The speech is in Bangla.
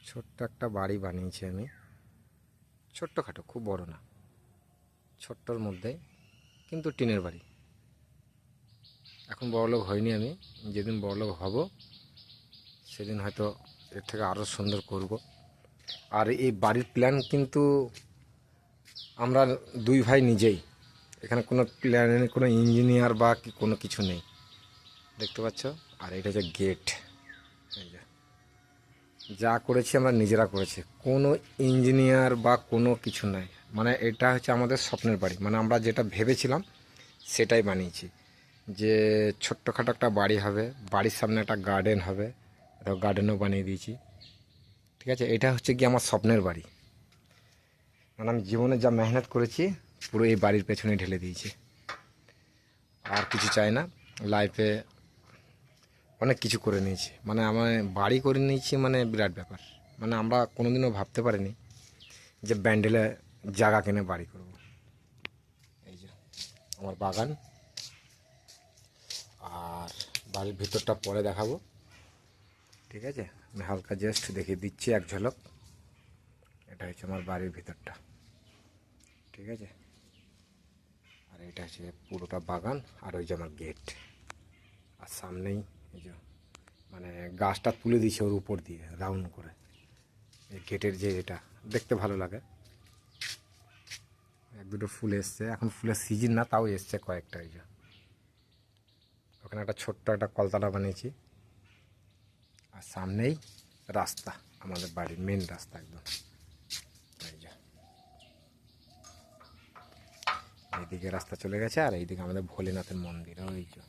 ছোট্ট একটা বাড়ি বানিয়েছি আমি, ছোট্টখাটো, খুব বড় না, ছোট্টর মধ্যে, কিন্তু টিনের বাড়ি। এখন বড়লোক হইনি আমি, যেদিন বড়লোক হব সেদিন হয়তো এর থেকে আরও সুন্দর করব। আর এই বাড়ির প্ল্যান কিন্তু আমরা দুই ভাই নিজেই, এখানে কোনো প্ল্যান, কোনো ইঞ্জিনিয়ার বা কোনো কিছু নেই, দেখতে পাচ্ছ। আর এটা হচ্ছে গেট, এই যে যা করেছি আমরা নিজেরা করেছি, কোনো ইঞ্জিনিয়ার বা কোনো কিছু নাই। মানে এটা হচ্ছে আমাদের স্বপ্নের বাড়ি, মানে আমরা যেটা ভেবেছিলাম সেটাই বানিয়েছি, যে ছোট্টখাটো একটা বাড়ি হবে, বাড়ির সামনে একটা গার্ডেন হবে, গার্ডেনও বানিয়ে দিয়েছি। ঠিক আছে, এটা হচ্ছে কি আমার স্বপ্নের বাড়ি, মানে আমি জীবনে যা মেহনত করেছি পুরো এই বাড়ির পেছনে ঢেলে দিয়েছি। আর কিছু চাই না লাইফে, অনেক কিছু করে নিয়েছি, মানে আমার বাড়ি করে নিয়েছি, মানে বিরাট ব্যাপার। মানে আমরা কোনোদিনও ভাবতে পারিনি যে ব্যান্ডেলে জায়গা কিনে বাড়ি করব। এই যে আমার বাগান, আর বাড়ির ভিতরটা পরে দেখাবো, ঠিক আছে। আমি হালকা জাস্ট দেখিয়ে দিচ্ছি এক ঝলক। এটা হচ্ছে আমার বাড়ির ভিতরটা, ঠিক আছে। আর এটা হচ্ছে পুরোটা বাগান, আর ওই যে আমার গেট, আর সামনেই এই যে মানে গাছটা তুলে দিয়েছে ওর উপর দিয়ে রাউন্ড করে, এই গেটের যে এটা দেখতে ভালো লাগে। এক দুটো ফুল এসছে, এখন ফুলের সিজন না, তাও এসছে কয়েকটা। এই যে ওখানে একটা ছোট্ট একটা কলতলা বানিয়েছি, আর সামনেই রাস্তা, আমাদের বাড়ির মেন রাস্তা একদম। এই যে এইদিকে রাস্তা চলে গেছে, আর এইদিকে আমাদের ভোলেনাথের মন্দির, ওই যে